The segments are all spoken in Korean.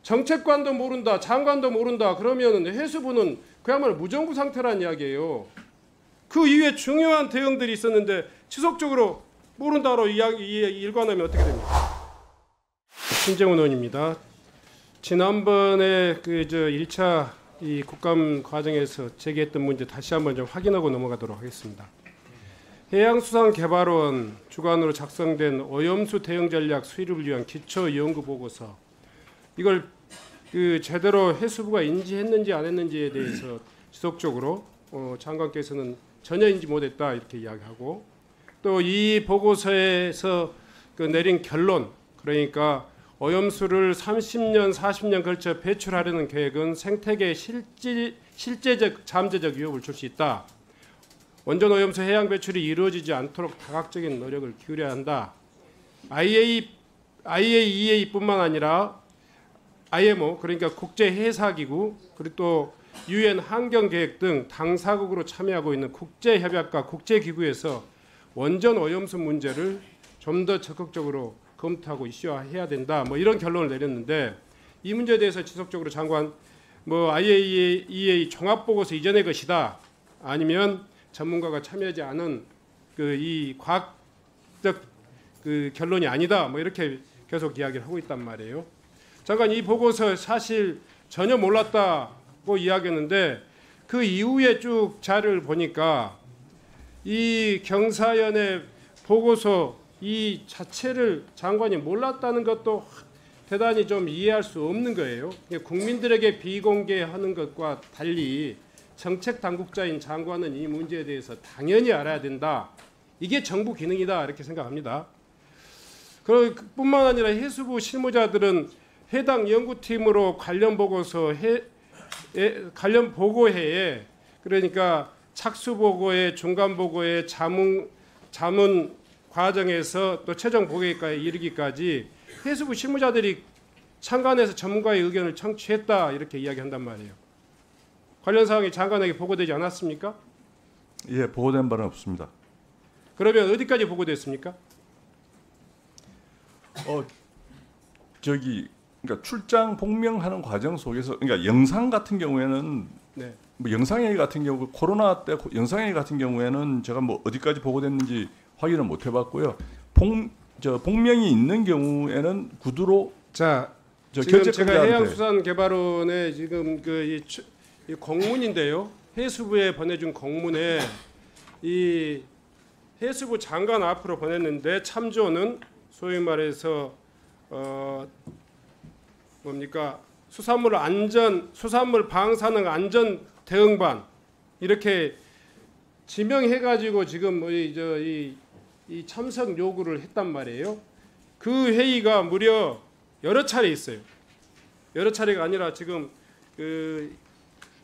정책관도 모른다, 장관도 모른다. 그러면 해수부는 그야말로 무정부 상태란 이야기예요. 그 이후에 중요한 대응들이 있었는데 지속적으로 모른다로 일관하면 어떻게 됩니까? 신정훈 의원입니다. 지난번에 그 1차 이 국감 과정에서 제기했던 문제 다시 한번 좀 확인하고 넘어가도록 하겠습니다. 해양수산개발원 주관으로 작성된 오염수 대응 전략 수립을 위한 기초 연구 보고서, 이걸 그 제대로 해수부가 인지했는지 안 했는지에 대해서 지속적으로 장관께서는 전혀 인지 못했다 이렇게 이야기하고, 또 이 보고서에서 그 내린 결론, 그러니까 오염수를 30년, 40년 걸쳐 배출하려는 계획은 생태계 실제적 잠재적 위협을 줄 수 있다. 원전 오염수 해양 배출이 이루어지지 않도록 다각적인 노력을 기울여야 한다. IAEA뿐만 아니라 IMO, 그러니까 국제해사기구, 그리고 또 UN 환경계획 등 당사국으로 참여하고 있는 국제협약과 국제기구에서 원전 오염수 문제를 좀 더 적극적으로 검토하고 이슈화해야 된다. 뭐 이런 결론을 내렸는데, 이 문제에 대해서 지속적으로 장관 IAEA 종합보고서 이전의 것이다, 아니면 전문가가 참여하지 않은 그 이 과학적 그 결론이 아니다, 뭐 이렇게 계속 이야기를 하고 있단 말이에요. 장관, 이 보고서 사실 전혀 몰랐다고 이야기했는데 그 이후에 쭉 자료를 보니까 이 경사연의 보고서 이 자체를 장관이 몰랐다는 것도 대단히 좀 이해할 수 없는 거예요. 국민들에게 비공개하는 것과 달리 정책 당국자인 장관은 이 문제에 대해서 당연히 알아야 된다. 이게 정부 기능이다 이렇게 생각합니다. 그뿐만 아니라 해수부 실무자들은 해당 연구팀으로 관련 보고회에, 그러니까 착수 보고회, 중간 보고회, 자문 과정에서 또 최종 보고회까지 이르기까지 해수부 실무자들이 참관해서 전문가의 의견을 청취했다 이렇게 이야기한단 말이에요. 관련 사항이 장관에게 보고되지 않았습니까? 예, 보고된 바는 없습니다. 그러면 어디까지 보고됐습니까? 그러니까 출장 복명하는 과정 속에서, 그러니까 영상 같은 경우에는 네. 뭐 영상회의 같은 경우, 코로나 때 영상회의 같은 경우에는 제가 뭐 어디까지 보고됐는지 확인을 못 해봤고요. 복명이 있는 경우에는 구두로 지금 제가 해양수산개발원의 지금 이 공문인데요. 해수부에 보내준 공문에 이 해수부 장관 앞으로 보냈는데 참조는 소위 말해서 수산물 방사능 안전 대응반 이렇게 지명해가지고 지금 이 참석 요구를 했단 말이에요. 그 회의가 무려 여러 차례 있어요. 여러 차례가 아니라 지금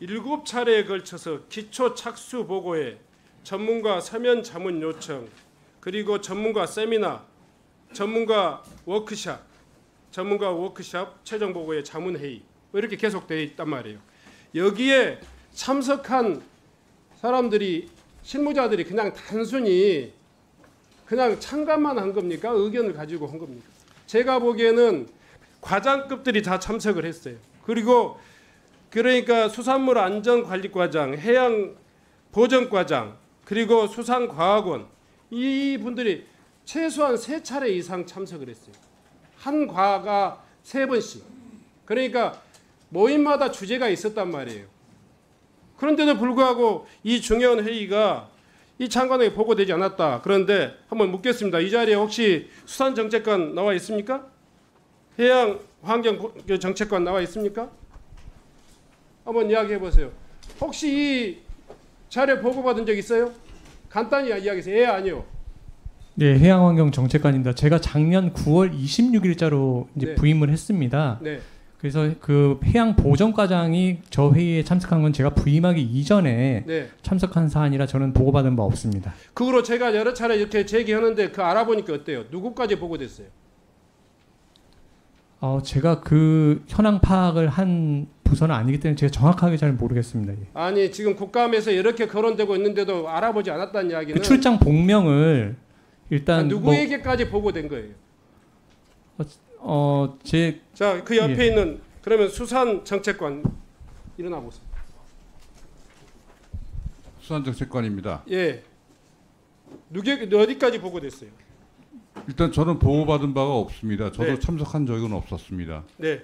7차례에 걸쳐서 기초 착수 보고회, 전문가 서면 자문 요청, 그리고 전문가 세미나, 전문가 워크샵, 최종 보고회 자문 회의, 이렇게 계속되어 있단 말이에요. 여기에 참석한 사람들이, 실무자들이 그냥 단순히 그냥 참관만 한 겁니까? 의견을 가지고 한 겁니까? 제가 보기에는 과장급들이 다 참석을 했어요. 그러니까 수산물 안전관리과장, 해양보전과장, 그리고 수산과학원, 이분들이 최소한 3차례 이상 참석을 했어요. 한 과가 3번씩. 그러니까 모임마다 주제가 있었단 말이에요. 그런데도 불구하고 이 중요한 회의가 이 장관에게 보고되지 않았다. 그런데 한번 묻겠습니다. 이 자리에 혹시 수산정책관 나와 있습니까? 해양환경정책관 나와 있습니까? 한번 이야기해 보세요. 혹시 이 자료 보고받은 적 있어요? 간단히 이야기해주세요. 예, 아니요. 네, 해양환경정책관입니다. 제가 작년 9월 26일자로 이제 네. 부임을 했습니다. 네. 그래서 그 해양보전과장이 저 회의에 참석한 건 제가 부임하기 이전에 네. 참석한 사안이라 저는 보고받은 바 없습니다. 그 후로 제가 여러 차례 이렇게 제기하는데 그 알아보니까 어때요? 누구까지 보고됐어요? 제가 그 현황 파악을 한 부서는 아니기 때문에 제가 정확하게 잘 모르겠습니다. 예. 아니 지금 국감에서 이렇게 거론되고 있는데도 알아보지 않았다는 이야기는 그 출장 복명을 일단 누구에게까지 보고된 거예요? 그 옆에 자, 그 옆에 예. 있는 그러면 수산정책관 일어나 보세요. 수산정책관입니다. 예. 어디까지 보고됐어요? 일단 저는 보고받은 바가 없습니다. 저도 네. 참석한 적은 없었습니다. 네.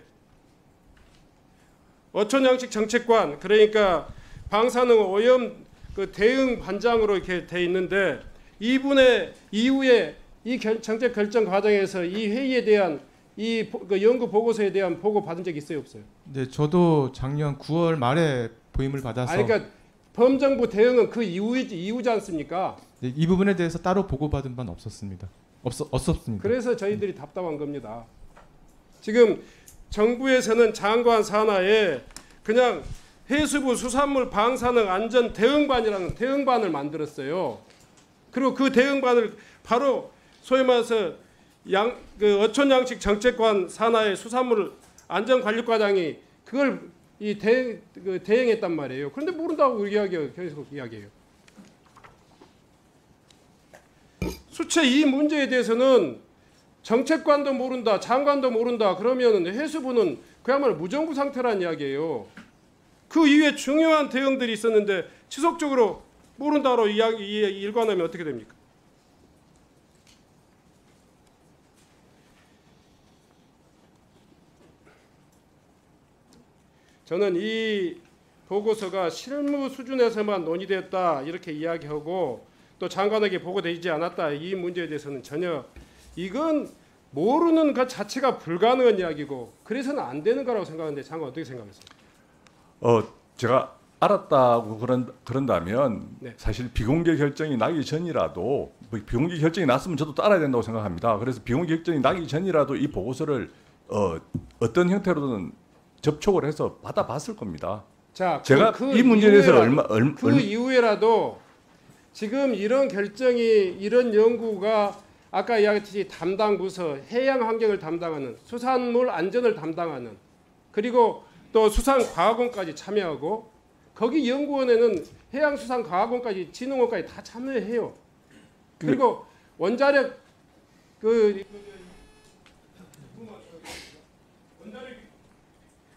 어촌양식 정책관, 그러니까 방사능 오염 그 대응 반장으로 이렇게 돼 있는데 이분의 이후에 이 정책 결정 과정에서 이 회의에 대한 그 연구 보고서에 대한 보고 받은 적 있어요, 없어요? 네, 저도 작년 9월 말에 보임을 받아서 그러니까 범정부 대응은 그 이후지 않습니까? 네, 이 부분에 대해서 따로 보고받은 바는 없었습니다. 없었습니다. 그래서 저희들이 답답한 겁니다. 지금 정부에서는 장관 산하에 그냥 해수부 수산물 방사능 안전 대응반이라는 대응반을 만들었어요. 그리고 그 대응반을 바로 소위 말해서 그 어촌양식 정책관 산하의 수산물 안전관리과장이 그걸 대행했단 말이에요. 그런데 모른다고 계속 이야기해요. 수채 이 문제에 대해서는 정책관도 모른다, 장관도 모른다. 그러면 해수부는 그야말로 무정부 상태란 이야기예요. 그 이후에 중요한 대응들이 있었는데 지속적으로 모른다로 일관하면 어떻게 됩니까? 저는 이 보고서가 실무 수준에서만 논의되었다 이렇게 이야기하고 또 장관에게 보고되지 않았다 이 문제에 대해서는 전혀 이건 모르는 것 자체가 불가능한 이야기고 그래서는 안 되는 거라고 생각하는데 장관 어떻게 생각하세요? 제가 알았다고 그런다면 네. 사실 비공개 결정이 나기 전이라도 뭐 비공개 결정이 났으면 저도 따라야 된다고 생각합니다. 그래서 비공개 결정이 나기 전이라도 이 보고서를 어떤 형태로든 접촉을 해서 받아봤을 겁니다. 자, 제가 이 문제에 대해서 이후에라도 지금 이런 결정이 이런 연구가 아까 이야기했듯이 담당 부서 해양 환경을 담당하는 수산물 안전을 담당하는 그리고 또 수산과학원까지 참여하고 거기 연구원에는 해양수산과학원까지 진흥원까지 다 참여해요. 그리고 원자력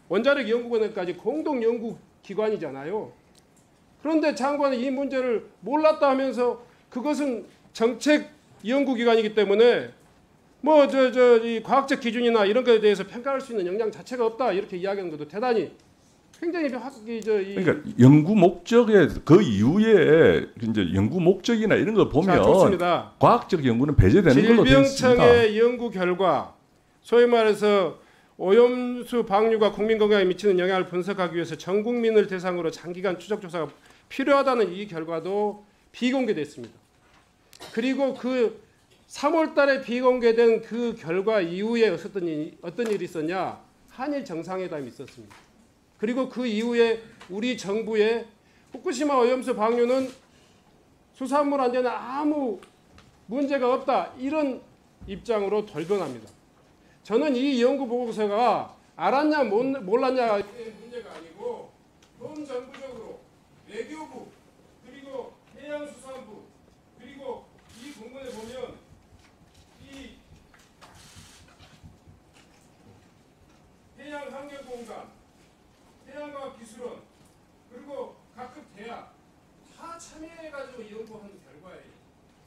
원자력 연구원까지 공동 연구 기관이잖아요. 그런데 장관은 이 문제를 몰랐다 하면서 그것은 정책 연구 기관이기 때문에 뭐 이 과학적 기준이나 이런 것에 대해서 평가할 수 있는 역량 자체가 없다 이렇게 이야기하는 것도 대단히 굉장히 그러니까 연구 목적에 그 이후에 이제 연구 목적이나 이런 걸 보면 좋습니다. 과학적 연구는 배제되는 걸로 되어 있습니다. 질병청의 연구 결과 소위 말해서 오염수 방류가 국민 건강에 미치는 영향을 분석하기 위해서 전 국민을 대상으로 장기간 추적 조사가 필요하다는 이 결과도 비공개됐습니다. 그리고 그 3월 달에 비공개된 그 결과 이후에 어떤 일이 있었냐? 한일 정상회담이 있었습니다. 그리고 그 이후에 우리 정부의 후쿠시마 오염수 방류는 수산물 안전에 아무 문제가 없다. 이런 입장으로 돌변합니다. 저는 이 연구 보고서가 알았냐 몰랐냐의 문제가 아니고 본 정부적으로 외교부 그리고 해양수산부 그리고 이 공문에 보면 이 해양환경공단 해양과학기술원 그리고 각급 대학 다 참여해가지고 연구한 결과예요.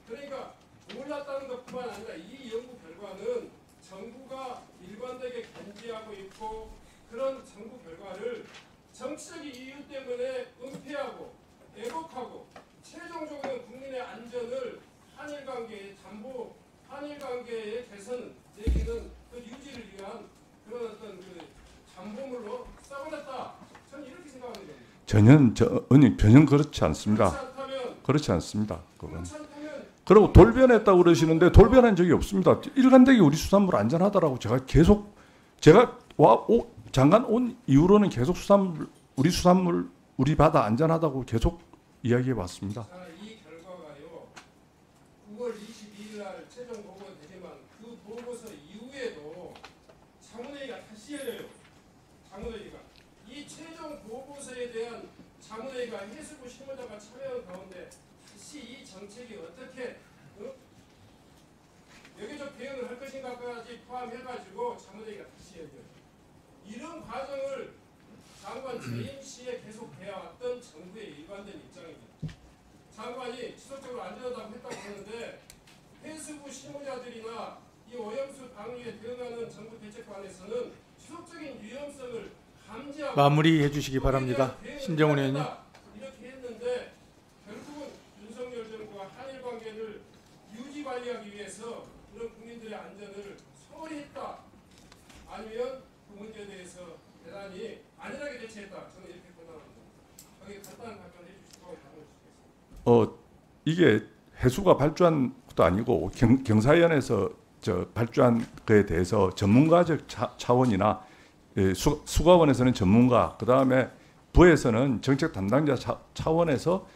그러니까 몰랐다는 것뿐만 아니라 이 연구 결과는 정부가 일관되게 견지하고 있고 그런 정부 결과를 정치적인 이유 때문에 은폐하고 왜곡하고 최종적으로는 국민의 안전을 한일 관계의 담보, 한일 관계의 개선 내지는 그 유지를 위한 그런 어떤 그 담보물로 써버렸다. 저는 이렇게 생각하는 겁니다. 전혀 그렇지 않습니다. 그렇지 않습니다. 그건. 그리고 돌변했다고 그러시는데 돌변한 적이 없습니다. 일관되게 우리 수산물 안전하다라고 제가 장관 온 이후로는 계속 수산물 우리 바다 안전하다고 계속 이야기해 왔습니다. 이 결과가요. 9월 22일 날 최종 보고가 되지만 그 보고서 이후에도 자문회의가 다시 열려요. 자문회의가 이 최종 보고서에 대한 자문회의가 해수부 실무자가 참여한 가운데 다시 이 정책이 어떻게 외교적 대응을 할 것인가까지 포함해가지고 자문회의가 다시 열려요. 이런 이런 과정을 장관 재임 시에 계속 해왔던 정부의 일관된 입장입니다. 장관이 지속적으로 안전하다고 했다고 하는데 해수부 실무자들이나 이 오염수 방류에 대응하는 정부 대책관에서는 지속적인 위험성을 감지하고 마무리해 주시기 바랍니다. 신정훈 의원님. 이렇게 했는데 결국은 윤석열 정부가 한일 관계를 유지 관리하기 위해서 그런 국민들의 안전을 소홀히 했다. 아니면 그 문제에 대해서 대단히 안일하게 대처했다. 저는 이렇게 판단합니다. 거기에 간단한 답변 해주시고 답변 주시겠습니다. 이게 해수가 발주한 것도 아니고 경사위원회에서 발주한 거에 대해서 전문가적 차원이나 수가원에서는 전문가, 그 다음에 부에서는 정책 담당자 차원에서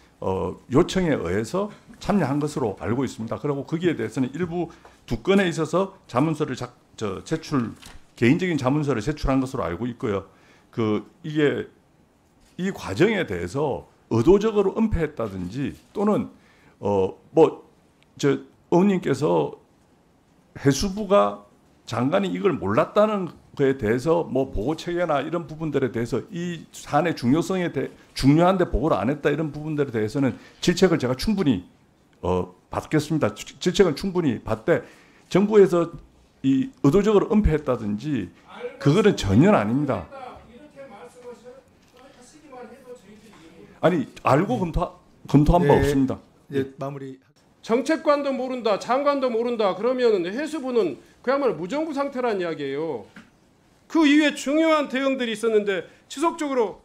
요청에 의해서 참여한 것으로 알고 있습니다. 그리고 거기에 대해서는 일부 두 건에 있어서 자문서를 개인적인 자문서를 제출한 것으로 알고 있고요. 이게 이 과정에 대해서 의도적으로 은폐했다든지 또는 의원님께서 해수부가 장관이 이걸 몰랐다는 거에 대해서 보고 체계나 이런 부분들에 대해서 이 사안의 중요한데 보고를 안 했다 이런 부분들에 대해서는 질책을 제가 충분히 받겠습니다. 질책은 충분히 받되 정부에서 이 의도적으로 은폐했다든지 그거는 전혀 아닙니다. 이렇게 말씀하시기만 해도 저희들이 아니 알고 검토한 바 없습니다. 예, 마무리. 정책관도 모른다, 장관도 모른다. 그러면 해수부는 그야말로 무정부 상태란 이야기예요. 그 이후에 중요한 대응들이 있었는데 지속적으로